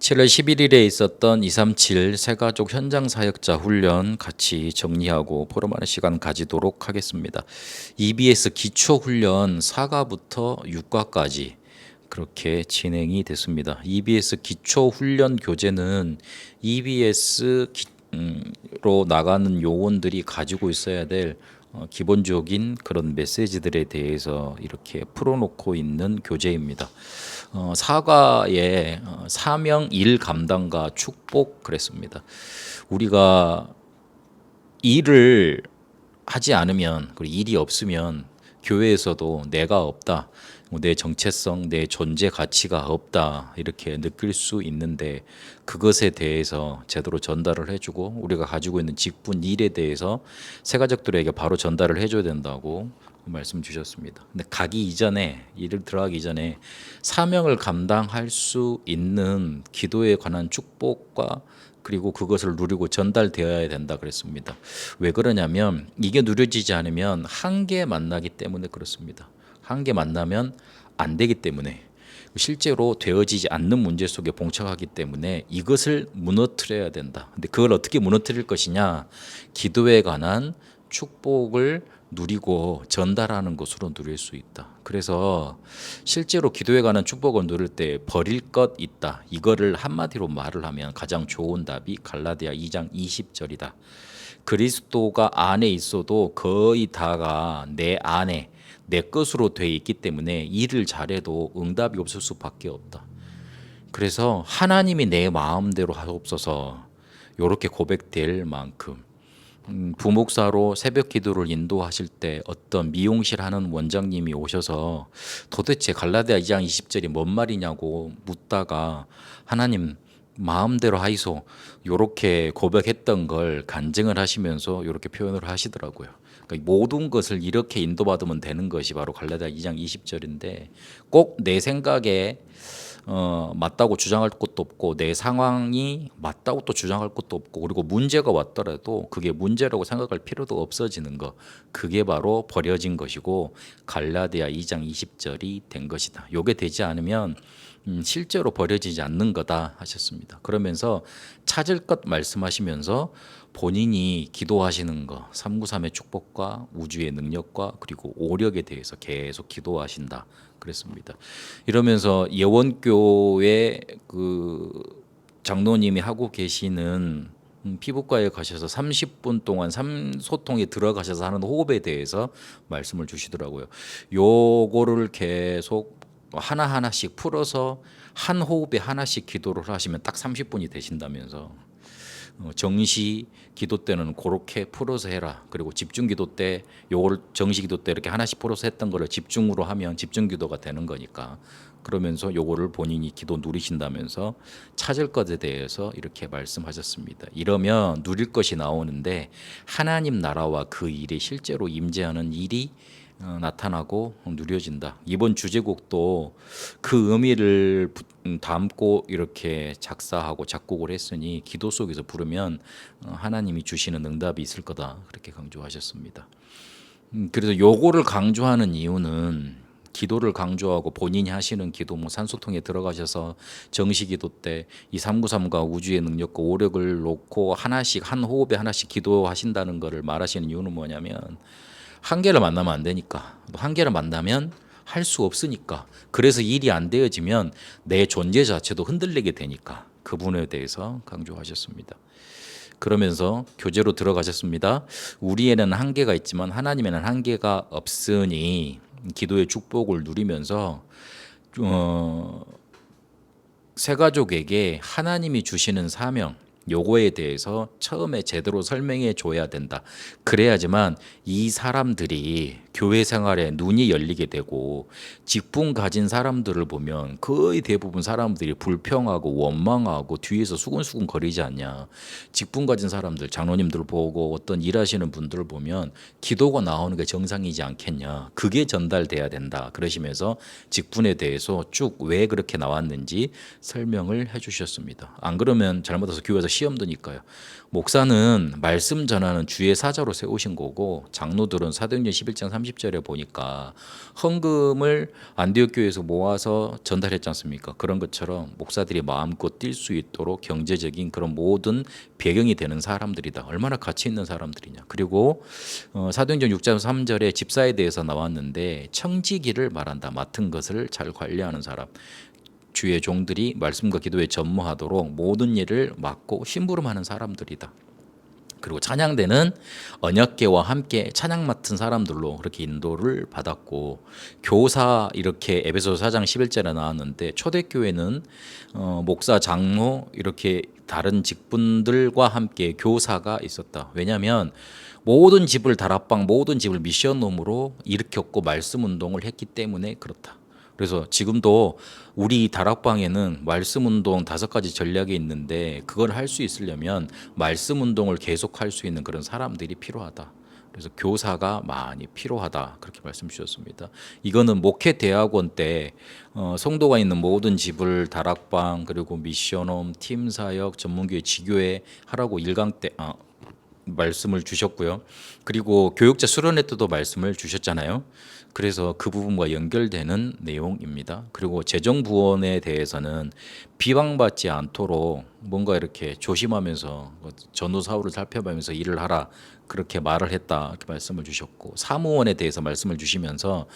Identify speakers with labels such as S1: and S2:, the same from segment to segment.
S1: 7월 11일에 있었던 237 새가족 현장 사역자 훈련 같이 정리하고 포럼하는 시간 가지도록 하겠습니다. EBS 기초 훈련 4가부터 6가까지 그렇게 진행이 됐습니다. EBS 기초 훈련 교재는 EBS로 나가는 요원들이 가지고 있어야 될 기본적인 그런 메시지들에 대해서 이렇게 풀어놓고 있는 교재입니다. 사과의 사명 일 감당과 축복 그랬습니다. 우리가 일을 하지 않으면 그리고 일이 없으면 교회에서도 내가 없다, 내 정체성, 내 존재 가치가 없다 이렇게 느낄 수 있는데 그것에 대해서 제대로 전달을 해주고 우리가 가지고 있는 직분 일에 대해서 새가족들에게 바로 전달을 해줘야 된다고 말씀 주셨습니다. 근데 가기 이전에 일을 들어가기 전에 사명을 감당할 수 있는 기도에 관한 축복과 그리고 그것을 누리고 전달되어야 된다 그랬습니다. 왜 그러냐면 이게 누려지지 않으면 한계 만나기 때문에 그렇습니다. 한계 만나면 안 되기 때문에 실제로 되어지지 않는 문제 속에 봉착하기 때문에 이것을 무너뜨려야 된다. 근데 그걸 어떻게 무너뜨릴 것이냐? 기도에 관한 축복을 누리고 전달하는 것으로 누릴 수 있다. 그래서 실제로 기도에 관한 축복을 누릴 때 버릴 것 있다. 이거를 한마디로 말을 하면 가장 좋은 답이 갈라디아 2장 20절이다. 그리스도가 안에 있어도 거의 다가 내 안에 내 것으로 돼 있기 때문에 일을 잘해도 응답이 없을 수밖에 없다. 그래서 하나님이 내 마음대로 하옵소서 이렇게 고백될 만큼 부목사로 새벽 기도를 인도하실 때 어떤 미용실 하는 원장님이 오셔서 도대체 갈라디아 2장 20절이 뭔 말이냐고 묻다가 하나님 마음대로 하이소 이렇게 고백했던 걸 간증을 하시면서 이렇게 표현을 하시더라고요. 그러니까 모든 것을 이렇게 인도받으면 되는 것이 바로 갈라디아 2장 20절인데 꼭 내 생각에 맞다고 주장할 것도 없고 내 상황이 맞다고 또 주장할 것도 없고 그리고 문제가 왔더라도 그게 문제라고 생각할 필요도 없어지는 것 그게 바로 버려진 것이고 갈라디아 2장 20절이 된 것이다. 요게 되지 않으면 실제로 버려지지 않는 거다 하셨습니다. 그러면서 찾을 것 말씀하시면서 본인이 기도하시는 거 393의 축복과 우주의 능력과 그리고 오력에 대해서 계속 기도하신다 그랬습니다. 이러면서 예원교회 그 장로님이 하고 계시는 피부과에 가셔서 30분 동안 소통에 들어가셔서 하는 호흡에 대해서 말씀을 주시더라고요. 요거를 계속 하나하나씩 풀어서 한 호흡에 하나씩 기도를 하시면 딱 30분이 되신다면서 정시 기도 때는 그렇게 풀어서 해라. 그리고 집중 기도 때 요걸 정시 기도 때 이렇게 하나씩 풀어서 했던 거를 집중으로 하면 집중 기도가 되는 거니까 그러면서 요거를 본인이 기도 누리신다면서 찾을 것에 대해서 이렇게 말씀하셨습니다. 이러면 누릴 것이 나오는데 하나님 나라와 그 일이 실제로 임재하는 일이 나타나고 누려진다. 이번 주제곡도 그 의미를 담고 이렇게 작사하고 작곡을 했으니 기도 속에서 부르면 하나님이 주시는 응답이 있을 거다. 그렇게 강조하셨습니다. 그래서 요거를 강조하는 이유는 기도를 강조하고 본인이 하시는 기도 뭐 산소통에 들어가셔서 정시기도 때 이 393과 우주의 능력과 오력을 놓고 하나씩 한 호흡에 하나씩 기도하신다는 것을 말하시는 이유는 뭐냐면 한계를 만나면 안 되니까 한계를 만나면 할 수 없으니까 그래서 일이 안 되어지면 내 존재 자체도 흔들리게 되니까 그 부분에 대해서 강조하셨습니다. 그러면서 교재로 들어가셨습니다. 우리에는 한계가 있지만 하나님에는 한계가 없으니 기도의 축복을 누리면서 새가족에게 하나님이 주시는 사명 요거에 대해서 처음에 제대로 설명해 줘야 된다. 그래야지만 이 사람들이 교회 생활에 눈이 열리게 되고 직분 가진 사람들을 보면 거의 대부분 사람들이 불평하고 원망하고 뒤에서 수근수근 거리지 않냐. 직분 가진 사람들, 장로님들 보고 어떤 일하시는 분들을 보면 기도가 나오는 게 정상이지 않겠냐. 그게 전달돼야 된다. 그러시면서 직분에 대해서 쭉 왜 그렇게 나왔는지 설명을 해주셨습니다. 안 그러면 잘못해서 교회에서 시험 드니까요. 목사는 말씀 전하는 주의 사자로 세우신 거고 장로들은 사도행전 11장 30절에 보니까 헌금을 안디옥 교회에서 모아서 전달했지 않습니까? 그런 것처럼 목사들이 마음껏 뛸 수 있도록 경제적인 그런 모든 배경이 되는 사람들이다. 얼마나 가치 있는 사람들이냐. 그리고 사도행전 6장 3절에 집사에 대해서 나왔는데 청지기를 말한다. 맡은 것을 잘 관리하는 사람. 주의 종들이 말씀과 기도에 전무하도록 모든 일을 맡고 심부름하는 사람들이다. 그리고 찬양대는 언약궤와 함께 찬양 맡은 사람들로 그렇게 인도를 받았고, 교사 이렇게 에베소서 4장 11절에 나왔는데 초대교회는 목사, 장로 이렇게 다른 직분들과 함께 교사가 있었다. 왜냐하면 모든 집을 다락방, 모든 집을 미션홈으로 일으켰고 말씀 운동을 했기 때문에 그렇다. 그래서 지금도 우리 다락방에는 말씀 운동 5가지 전략이 있는데 그걸 할 수 있으려면 말씀 운동을 계속할 수 있는 그런 사람들이 필요하다. 그래서 교사가 많이 필요하다. 그렇게 말씀 주셨습니다. 이거는 목회 대학원 때 성도가 있는 모든 집을 다락방, 그리고 미션홈, 팀 사역, 전문교회, 지교회 하라고 1강 때 말씀을 주셨고요. 그리고 교육자 수련회 때도 말씀을 주셨잖아요. 그래서 그 부분과 연결되는 내용입니다. 그리고 재정부원에 대해서는 비방받지 않도록 뭔가 이렇게 조심하면서 전후사후를 살펴보면서 일을 하라, 그렇게 말을 했다, 이렇게 말씀을 주셨고, 사무원에 대해서 말씀을 주시면서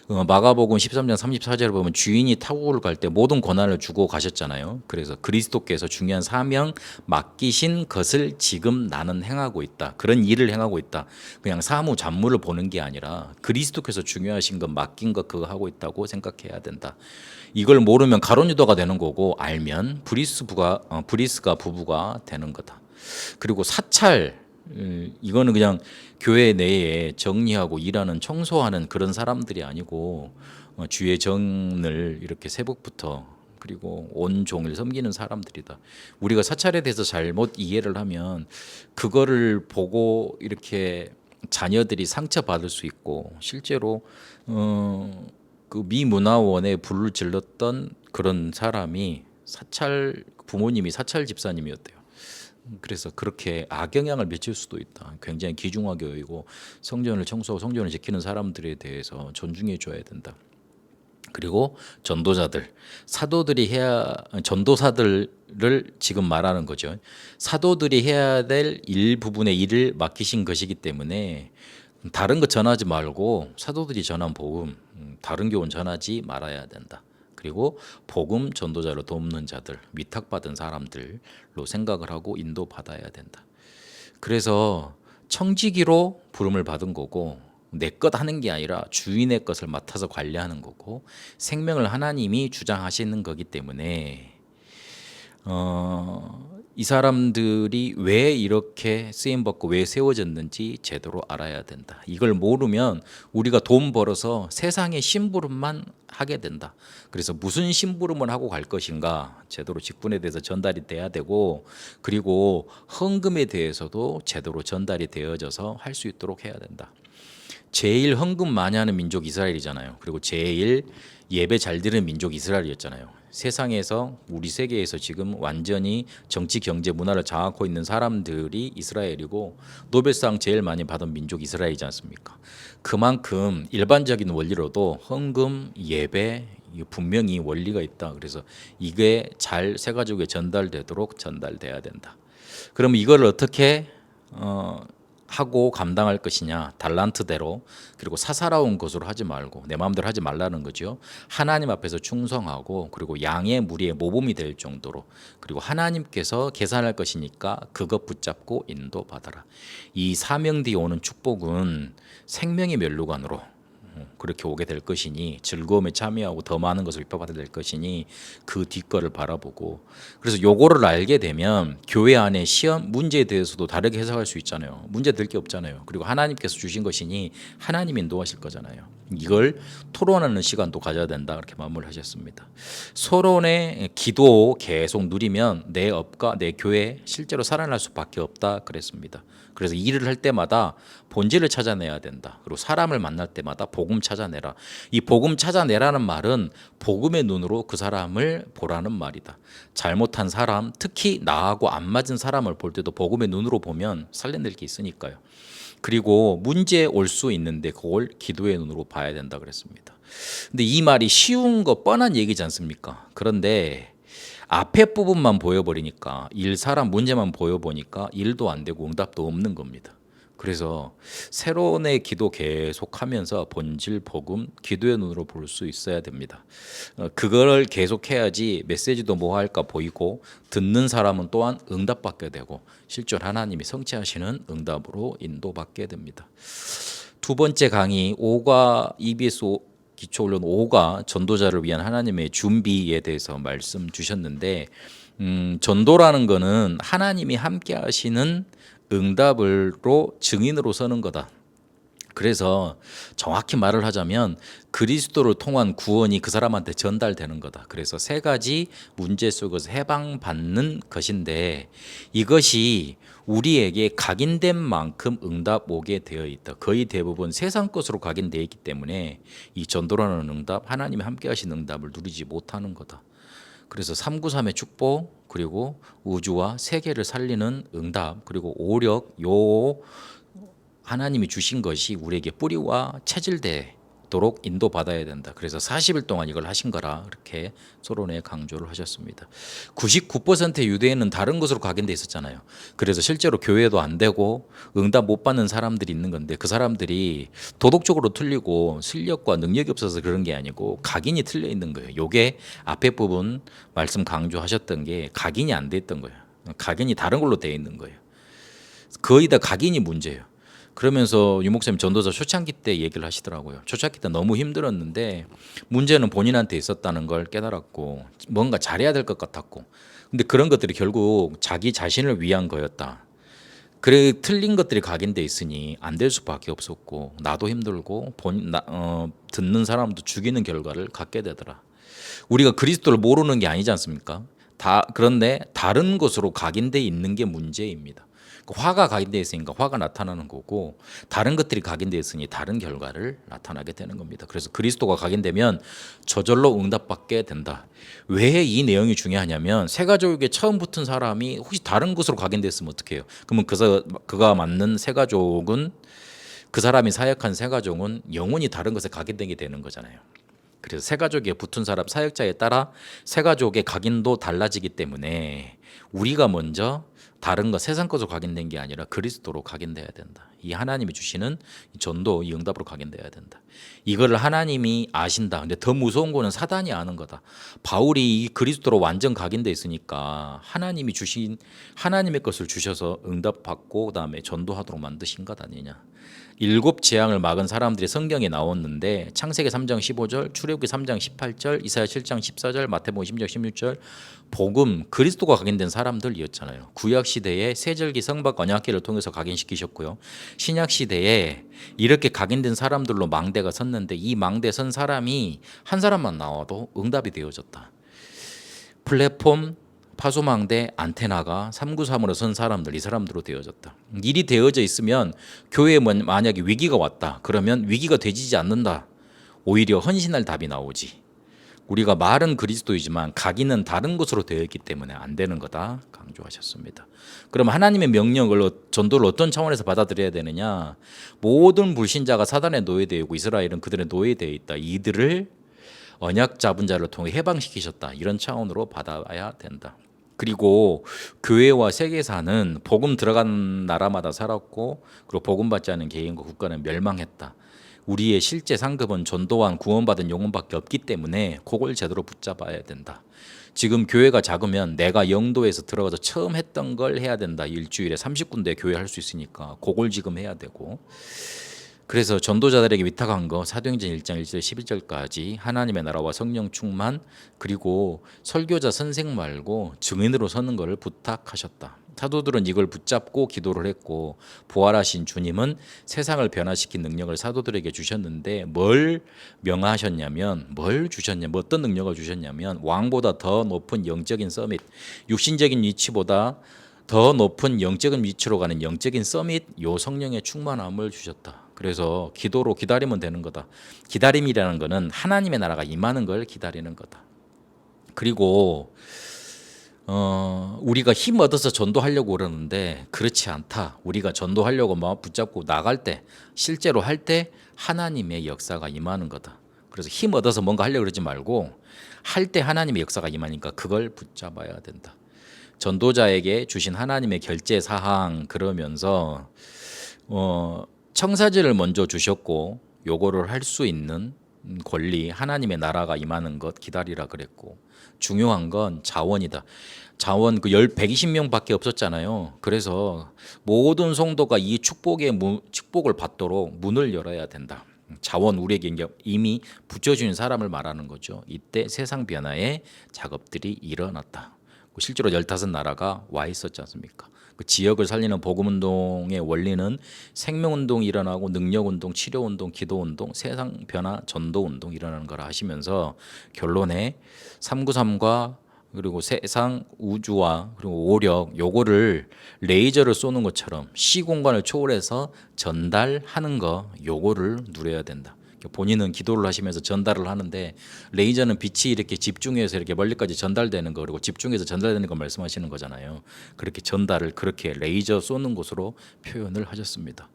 S1: 마가복음 13장 34절을 보면 주인이 타국을 갈 때 모든 권한을 주고 가셨잖아요. 그래서 그리스도께서 중요한 사명 맡기신 것을 지금 나는 행하고 있다. 그런 일을 행하고 있다. 그냥 사무 잡무를 보는 게 아니라 그리스도께서 중요하신 것, 맡긴 것, 그거 하고 있다고 생각해야 된다. 이걸 모르면 가룟 유다가 되는 거고, 알면 브리스가 부부가 되는 거다. 그리고 사찰, 이거는 그냥 교회 내에 정리하고 일하는, 청소하는 그런 사람들이 아니고 주의 정을 이렇게 새벽부터 그리고 온종일 섬기는 사람들이다. 우리가 사찰에 대해서 잘못 이해를 하면 그거를 보고 이렇게 자녀들이 상처받을 수 있고, 실제로 그 미문화원에 불을 질렀던 그런 사람이 부모님이 사찰 집사님이었대요. 그래서 그렇게 악영향을 미칠 수도 있다. 굉장히 귀중하 교육이고 성전을 청소하고 성전을 지키는 사람들에 대해서 존중해 줘야 된다. 그리고 전도자들, 전도사들을 지금 말하는 거죠. 사도들이 해야 될 일부분의 일을 맡기신 것이기 때문에 다른 거 전하지 말고 사도들이 전한 복음, 다른 교훈 전하지 말아야 된다. 그리고 복음 전도자로 돕는 자들, 위탁받은 사람들로 생각을 하고 인도받아야 된다. 그래서 청지기로 부름을 받은 거고, 내 것 하는 게 아니라 주인의 것을 맡아서 관리하는 거고, 생명을 하나님이 주장하시는 거기 때문에 이 사람들이 왜 이렇게 쓰임받고 왜 세워졌는지 제대로 알아야 된다. 이걸 모르면 우리가 돈 벌어서 세상의 심부름만 하게 된다. 그래서 무슨 심부름을 하고 갈 것인가, 제대로 직분에 대해서 전달이 돼야 되고, 그리고 헌금에 대해서도 제대로 전달이 되어져서 할 수 있도록 해야 된다. 제일 헌금 많이 하는 민족 이스라엘이잖아요. 그리고 제일 예배 잘 드리는 민족 이스라엘이었잖아요. 세상에서, 우리 세계에서 지금 완전히 정치, 경제, 문화를 장악하고 있는 사람들이 이스라엘이고, 노벨상 제일 많이 받은 민족 이스라엘이지 않습니까? 그만큼 일반적인 원리로도 헌금, 예배, 분명히 원리가 있다. 그래서 이게 잘 세 가족에 전달되도록 전달돼야 된다. 그럼 이걸 어떻게 하고 감당할 것이냐, 달란트대로. 그리고 사사로운 것으로 하지 말고 내 마음대로 하지 말라는 거죠. 하나님 앞에서 충성하고, 그리고 양의 무리의 모범이 될 정도로, 그리고 하나님께서 계산할 것이니까 그것 붙잡고 인도받아라. 이 사명 뒤에 오는 축복은 생명의 면류관으로 그렇게 오게 될 것이니, 즐거움에 참여하고 더 많은 것을 입혀받게 될 것이니 그 뒷거를 바라보고, 그래서 요거를 알게 되면 교회 안에 시험 문제에 대해서도 다르게 해석할 수 있잖아요. 문제 될 게 없잖아요. 그리고 하나님께서 주신 것이니 하나님이 인도하실 거잖아요. 이걸 토론하는 시간도 가져야 된다, 그렇게 마무리하셨습니다. 서론의 기도 계속 누리면 내 업과 내 교회 실제로 살아날 수밖에 없다 그랬습니다. 그래서 일을 할 때마다 본질을 찾아내야 된다. 그리고 사람을 만날 때마다 복음 찾아내라. 이 복음 찾아내라는 말은 복음의 눈으로 그 사람을 보라는 말이다. 잘못한 사람, 특히 나하고 안 맞은 사람을 볼 때도 복음의 눈으로 보면 살려낼 게 있으니까요. 그리고 문제 올 수 있는데 그걸 기도의 눈으로 봐야 된다 그랬습니다. 근데 이 말이 쉬운 거 뻔한 얘기지 않습니까? 그런데 앞에 부분만 보여버리니까 사람 문제만 보여보니까 일도 안 되고 응답도 없는 겁니다. 그래서 새로운의 기도 계속하면서 본질 복음 기도의 눈으로 볼 수 있어야 됩니다. 그걸 계속해야지 메시지도 뭐 할까 보이고 듣는 사람은 또한 응답받게 되고 실제로 하나님이 성취하시는 응답으로 인도받게 됩니다. 두 번째 강의 5가 EBS 기초훈련 5가 전도자를 위한 하나님의 준비에 대해서 말씀 주셨는데 전도라는 거는 하나님이 함께 하시는 응답으로 증인으로 서는 거다. 그래서 정확히 말을 하자면 그리스도를 통한 구원이 그 사람한테 전달되는 거다. 그래서 세 가지 문제 속에서 해방받는 것인데 이것이 우리에게 각인된 만큼 응답 오게 되어 있다. 거의 대부분 세상 것으로 각인되어 있기 때문에 이 전도라는 응답, 하나님이 함께 하신 응답을 누리지 못하는 거다. 그래서 393의 축복, 그리고 우주와 세계를 살리는 응답, 그리고 오력, 요 하나님이 주신 것이 우리에게 뿌리와 체질되도록 인도받아야 된다. 그래서 40일 동안 이걸 하신 거라 이렇게 서론에 강조를 하셨습니다. 99%의 유대인은 다른 것으로 각인돼 있었잖아요. 그래서 실제로 교회도 안 되고 응답 못 받는 사람들이 있는 건데 그 사람들이 도덕적으로 틀리고 실력과 능력이 없어서 그런 게 아니고 각인이 틀려 있는 거예요. 요게 앞에 부분 말씀 강조하셨던 게 각인이 안 돼 있던 거예요. 각인이 다른 걸로 돼 있는 거예요. 거의 다 각인이 문제예요. 그러면서 유 목사님 전도자 초창기 때 얘기를 하시더라고요. 초창기 때 너무 힘들었는데 문제는 본인한테 있었다는 걸 깨달았고 뭔가 잘해야 될 것 같았고 근데 그런 것들이 결국 자기 자신을 위한 거였다. 그래 틀린 것들이 각인돼 있으니 안 될 수밖에 없었고 나도 힘들고 듣는 사람도 죽이는 결과를 갖게 되더라. 우리가 그리스도를 모르는 게 아니지 않습니까? 그런데 다른 것으로 각인돼 있는 게 문제입니다. 화가 각인되어 있으니까 화가 나타나는 거고 다른 것들이 각인되어 있으니 다른 결과를 나타나게 되는 겁니다. 그래서 그리스도가 각인되면 저절로 응답받게 된다. 왜 이 내용이 중요하냐면 새 가족에 처음 붙은 사람이 혹시 다른 것으로 각인되었으면 어떡해요? 그러면 그가 맞는 새 가족은 그 사람이 사역한 새 가족은 영혼이 다른 것에 각인되게 되는 거잖아요. 그래서 새 가족에 붙은 사람 사역자에 따라 새 가족의 각인도 달라지기 때문에 우리가 먼저 다른 거 세상 것으로 각인된 게 아니라 그리스도로 각인돼야 된다. 이 하나님이 주시는 전도 이 응답으로 각인돼야 된다. 이거를 하나님이 아신다. 근데 더 무서운 거는 사단이 아는 거다. 바울이 이 그리스도로 완전 각인돼 있으니까 하나님이 주신 하나님의 것을 주셔서 응답받고 그다음에 전도하도록 만드신 것 아니냐. 7 재앙을 막은 사람들이 성경에 나왔는데 창세기 3장 15절, 출애굽기 3장 18절, 이사야 7장 14절, 마태복음 10장 16절 복음 그리스도가 각인된 사람들이었잖아요. 구약 시대에 세절기 성박 언약궤를 통해서 각인시키셨고요. 신약 시대에 이렇게 각인된 사람들로 망대가 섰는데 이 망대 선 사람이 한 사람만 나와도 응답이 되어졌다. 플랫폼 파수망대 안테나가 393으로 선 사람들 이 사람들로 되어졌다. 일이 되어져 있으면 교회에 만약에 위기가 왔다. 그러면 위기가 되지지 않는다. 오히려 헌신할 답이 나오지. 우리가 말은 그리스도이지만 각인은 다른 것으로 되어 있기 때문에 안 되는 거다 강조하셨습니다. 그럼 하나님의 명령을 전도를 어떤 차원에서 받아들여야 되느냐? 모든 불신자가 사단에 노예되어 있고 이스라엘은 그들의 노예되어 있다. 이들을 언약 잡은 자를 통해 해방시키셨다. 이런 차원으로 받아야 된다. 그리고 교회와 세계사는 복음 들어간 나라마다 살았고 그리고 복음 받지 않은 개인과 국가는 멸망했다. 우리의 실제 상급은 전도한 구원받은 영혼밖에 없기 때문에 그걸 제대로 붙잡아야 된다. 지금 교회가 작으면 내가 영도에서 들어가서 처음 했던 걸 해야 된다. 일주일에 30군데 교회 할 수 있으니까 그걸 지금 해야 되고 그래서 전도자들에게 위탁한 거 사도행전 1장 1절 11절까지 하나님의 나라와 성령 충만 그리고 설교자 선생 말고 증인으로 서는 것을 부탁하셨다. 사도들은 이걸 붙잡고 기도를 했고 부활하신 주님은 세상을 변화시킨 능력을 사도들에게 주셨는데 뭘 명하셨냐면 어떤 능력을 주셨냐면 왕보다 더 높은 영적인 서밋 육신적인 위치보다 더 높은 영적인 위치로 가는 영적인 서밋 요 성령의 충만함을 주셨다. 그래서 기도로 기다리면 되는 거다. 기다림이라는 거는 하나님의 나라가 임하는 걸 기다리는 거다. 그리고 우리가 힘 얻어서 전도하려고 그러는데 그렇지 않다. 우리가 전도하려고 막 붙잡고 나갈 때 실제로 할 때 하나님의 역사가 임하는 거다. 그래서 힘 얻어서 뭔가 하려고 그러지 말고 할 때 하나님의 역사가 임하니까 그걸 붙잡아야 된다. 전도자에게 주신 하나님의 결제 사항 그러면서 청사진을 먼저 주셨고 요거를 할 수 있는 권리 하나님의 나라가 임하는 것 기다리라 그랬고 중요한 건 자원이다. 자원 그 120명밖에 없었잖아요. 그래서 모든 성도가 이 축복을 받도록 문을 열어야 된다. 자원 우리에게 이미 붙여주는 사람을 말하는 거죠. 이때 세상 변화의 작업들이 일어났다. 실제로 15나라가 와 있었지 않습니까? 그 지역을 살리는 복음운동의 원리는 생명운동이 일어나고 능력운동, 치료운동, 기도운동, 세상 변화, 전도운동 일어나는 거라 하시면서 결론에 393과 그리고 세상 우주와 그리고 오력 요거를 레이저를 쏘는 것처럼 시공간을 초월해서 전달하는 거 요거를 누려야 된다. 본인은 기도를 하시면서 전달을 하는데 레이저는 빛이 이렇게 집중해서 이렇게 멀리까지 전달되는 거 그리고 집중해서 전달되는 거 말씀하시는 거잖아요. 그렇게 전달을 그렇게 레이저 쏘는 것으로 표현을 하셨습니다.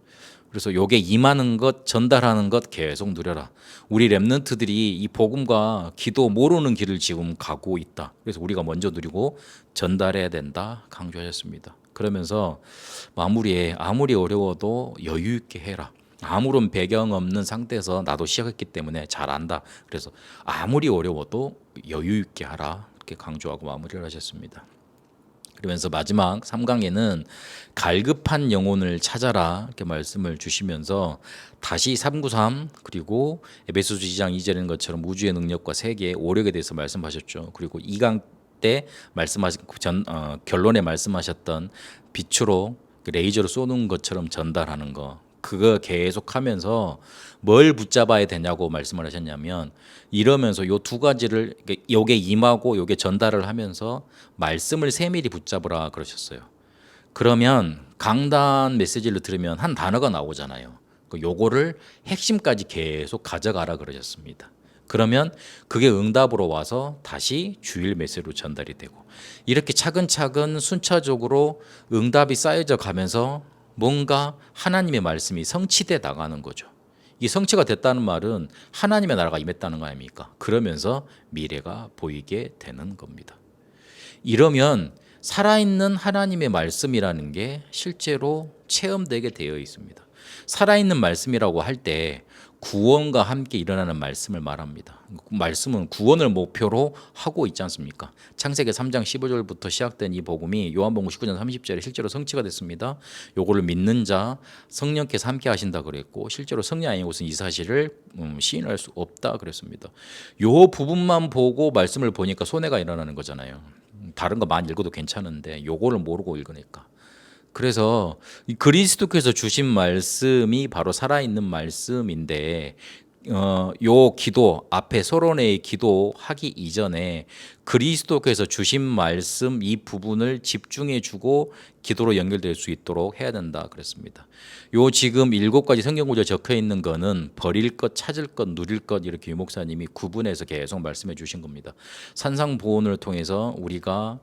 S1: 그래서 요게 임하는 것, 전달하는 것 계속 누려라. 우리 렘넌트들이 이 복음과 기도 모르는 길을 지금 가고 있다. 그래서 우리가 먼저 누리고 전달해야 된다 강조하셨습니다. 그러면서 마무리에 아무리 어려워도 여유 있게 해라. 아무런 배경 없는 상태에서 나도 시작했기 때문에 잘 안다. 그래서 아무리 어려워도 여유 있게 하라. 이렇게 강조하고 마무리를 하셨습니다. 그러면서 마지막 3강에는 갈급한 영혼을 찾아라 이렇게 말씀을 주시면서 다시 393 그리고 에베소서 2장 2절인 것처럼 우주의 능력과 세계의 오력에 대해서 말씀하셨죠. 그리고 2강 때 말씀하신 결론에 말씀하셨던 빛으로 레이저로 쏘는 것처럼 전달하는 거 그거 계속하면서 뭘 붙잡아야 되냐고 말씀을 하셨냐면 이러면서 요 두 가지를 요게 임하고 요게 전달을 하면서 말씀을 세밀히 붙잡으라 그러셨어요. 그러면 강단 메시지를 들으면 한 단어가 나오잖아요. 요거를 핵심까지 계속 가져가라 그러셨습니다. 그러면 그게 응답으로 와서 다시 주일 메시지로 전달이 되고 이렇게 차근차근 순차적으로 응답이 쌓여져 가면서 뭔가 하나님의 말씀이 성취돼 나가는 거죠. 이 성취가 됐다는 말은 하나님의 나라가 임했다는 거 아닙니까? 그러면서 미래가 보이게 되는 겁니다. 이러면 살아있는 하나님의 말씀이라는 게 실제로 체험되게 되어 있습니다. 살아있는 말씀이라고 할 때 구원과 함께 일어나는 말씀을 말합니다. 말씀은 구원을 목표로 하고 있지 않습니까? 창세기 3장 15절부터 시작된 이 복음이 요한복음 19장 30절에 실제로 성취가 됐습니다. 요거를 믿는 자 성령께서 함께 하신다 그랬고 실제로 성령 아닌 곳은 이 사실을 시인할 수 없다 그랬습니다. 요 부분만 보고 말씀을 보니까 손해가 일어나는 거잖아요. 다른 거 많이 읽어도 괜찮은데 요거를 모르고 읽으니까. 그래서 그리스도께서 주신 말씀이 바로 살아있는 말씀인데 요 기도 앞에 서론의 기도하기 이전에 그리스도께서 주신 말씀 이 부분을 집중해 주고 기도로 연결될 수 있도록 해야 된다 그랬습니다. 요 지금 7가지 성경 구절 적혀 있는 거는 버릴 것, 찾을 것, 누릴 것 이렇게 유 목사님이 구분해서 계속 말씀해 주신 겁니다. 산상보훈을 통해서 우리가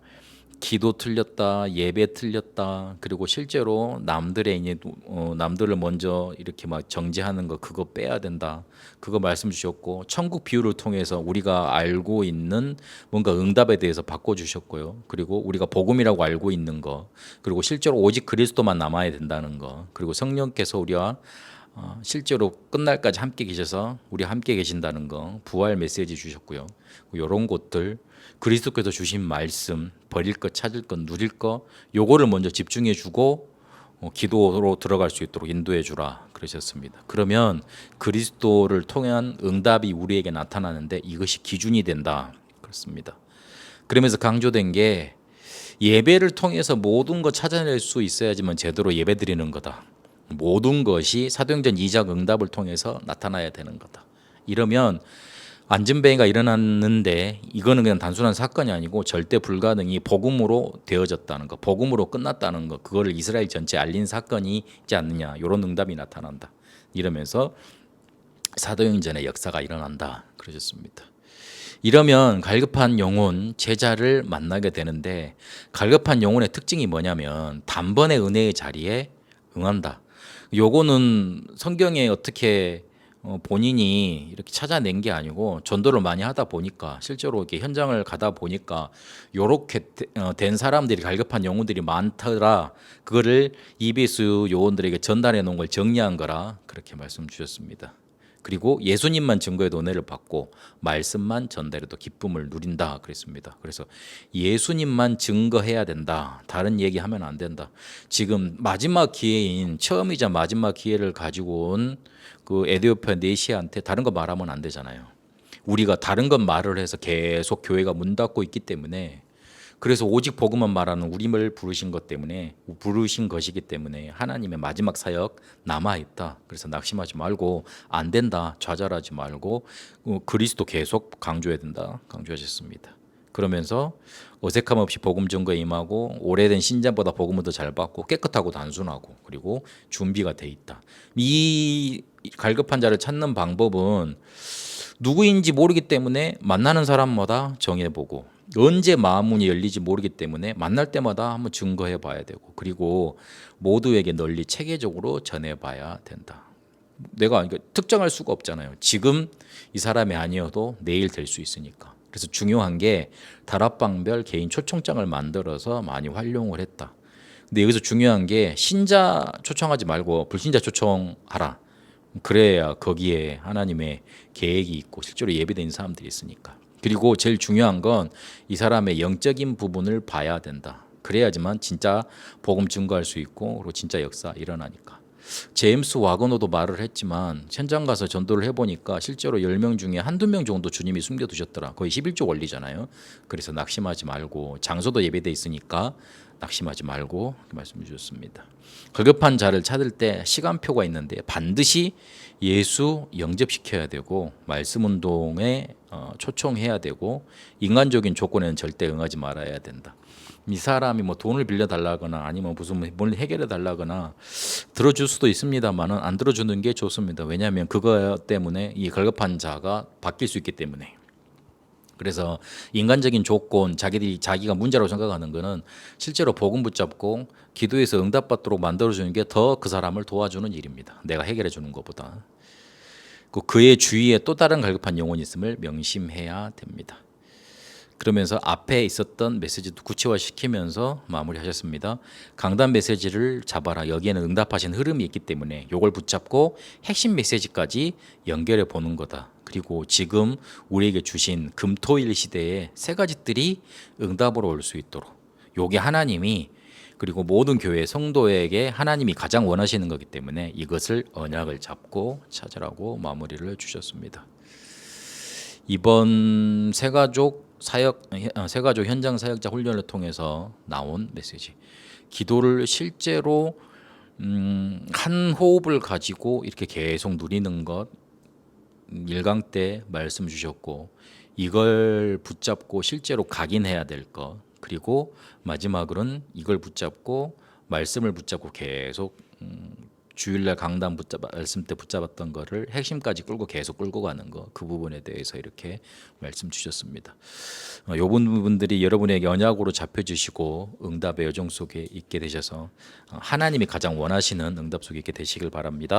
S1: 기도 틀렸다, 예배 틀렸다, 그리고 실제로 남들을 먼저 이렇게 막 정죄하는 거 그거 빼야 된다. 그거 말씀 주셨고 천국 비유를 통해서 우리가 알고 있는 뭔가 응답에 대해서 바꿔 주셨고요. 그리고 우리가 복음이라고 알고 있는 거, 그리고 실제로 오직 그리스도만 남아야 된다는 거, 그리고 성령께서 우리와 실제로 끝날까지 함께 계셔서 우리 함께 계신다는 거 부활 메시지 주셨고요. 이런 것들 그리스도께서 주신 말씀 버릴 것 찾을 것 누릴 것 요거를 먼저 집중해 주고 기도로 들어갈 수 있도록 인도해 주라 그러셨습니다. 그러면 그리스도를 통한 응답이 우리에게 나타나는데 이것이 기준이 된다 그렇습니다. 그러면서 강조된 게 예배를 통해서 모든 것 찾아낼 수 있어야지만 제대로 예배 드리는 거다. 모든 것이 사도행전 2장 응답을 통해서 나타나야 되는 거다. 이러면 안전뱅이가 일어났는데 이거는 그냥 단순한 사건이 아니고 절대 불가능이 복음으로 되어졌다는 거, 복음으로 끝났다는 거, 그거를 이스라엘 전체에 알린 사건이 있지 않느냐, 이런 응답이 나타난다. 이러면서 사도행전의 역사가 일어난다 그러셨습니다. 이러면 갈급한 영혼 제자를 만나게 되는데 갈급한 영혼의 특징이 뭐냐면 단번에 은혜의 자리에 응한다. 요거는 성경에 어떻게 본인이 이렇게 찾아낸 게 아니고 전도를 많이 하다 보니까 실제로 이렇게 현장을 가다 보니까 요렇게 된 사람들이 갈급한 영혼들이 많더라. 그거를 EBS 요원들에게 전달해 놓은 걸 정리한 거라 그렇게 말씀 주셨습니다. 그리고 예수님만 증거해도 은혜를 받고 말씀만 전달해도 기쁨을 누린다 그랬습니다. 그래서 예수님만 증거해야 된다. 다른 얘기하면 안 된다. 지금 마지막 기회인 처음이자 마지막 기회를 가지고 온 그 에디오피아 내시한테 다른 거 말하면 안 되잖아요. 우리가 다른 건 말을 해서 계속 교회가 문 닫고 있기 때문에 그래서 오직 복음만 말하는 우리를 부르신 것 때문에 부르신 것이기 때문에 하나님의 마지막 사역 남아 있다. 그래서 낙심하지 말고 안 된다. 좌절하지 말고 그리스도 계속 강조해야 된다. 강조하셨습니다. 그러면서 어색함 없이 복음 증거에 임하고 오래된 신자보다 복음을 더 잘 받고 깨끗하고 단순하고 그리고 준비가 돼 있다. 이 갈급한 자를 찾는 방법은 누구인지 모르기 때문에 만나는 사람마다 정해보고 언제 마음문이 열리지 모르기 때문에 만날 때마다 한번 증거해 봐야 되고 그리고 모두에게 널리 체계적으로 전해 봐야 된다. 내가 특정할 수가 없잖아요. 지금 이 사람이 아니어도 내일 될 수 있으니까. 그래서 중요한 게 다락방별 개인 초청장을 만들어서 많이 활용을 했다. 근데 여기서 중요한 게 신자 초청하지 말고 불신자 초청하라. 그래야 거기에 하나님의 계획이 있고 실제로 예배된 사람들이 있으니까. 그리고 제일 중요한 건 이 사람의 영적인 부분을 봐야 된다. 그래야지만 진짜 복음 증거할 수 있고 그리고 진짜 역사 일어나니까. 제임스 와거너도 말을 했지만 현장 가서 전도를 해보니까 실제로 10명 중에 한두 명 정도 주님이 숨겨두셨더라. 거의 11조 원리잖아요. 그래서 낙심하지 말고 장소도 예배돼 있으니까 낙심하지 말고 말씀 주셨습니다. 갈급한 자를 찾을 때 시간표가 있는데 반드시 예수 영접시켜야 되고 말씀 운동에 초청해야 되고 인간적인 조건에는 절대 응하지 말아야 된다. 이 사람이 뭐 돈을 빌려 달라거나 아니면 무슨 뭘 해결해 달라거나 들어줄 수도 있습니다만은 안 들어주는 게 좋습니다. 왜냐하면 그거 때문에 이 갈급한 자가 바뀔 수 있기 때문에. 그래서 인간적인 조건, 자기가 문제라고 생각하는 거는 실제로 복음 붙잡고 기도해서 응답받도록 만들어주는 게 더 그 사람을 도와주는 일입니다. 내가 해결해 주는 것보다. 그의 주위에 또 다른 갈급한 영혼이 있음을 명심해야 됩니다. 그러면서 앞에 있었던 메시지도 구체화시키면서 마무리하셨습니다. 강단 메시지를 잡아라. 여기에는 응답하신 흐름이 있기 때문에 이걸 붙잡고 핵심 메시지까지 연결해 보는 거다. 그리고 지금 우리에게 주신 금토일 시대에 세 가지 뜰이 응답으로 올 수 있도록 요게 하나님이 그리고 모든 교회 성도에게 하나님이 가장 원하시는 거기 때문에 이것을 언약을 잡고 찾으라고 마무리를 주셨습니다. 이번 세가족 현장 사역자 훈련을 통해서 나온 메시지. 기도를 실제로 한 호흡을 가지고 이렇게 계속 누리는 것 1강 때 말씀 주셨고 이걸 붙잡고 실제로 각인해야 될 것 그리고 마지막으로는 이걸 붙잡고 말씀을 붙잡고 계속 주일날 강단 말씀 때 붙잡았던 거를 핵심까지 계속 끌고 가는 거 그 부분에 대해서 이렇게 말씀 주셨습니다. 이 부분들이 여러분에게 언약으로 잡혀주시고 응답의 여정 속에 있게 되셔서 하나님이 가장 원하시는 응답 속에 있게 되시길 바랍니다.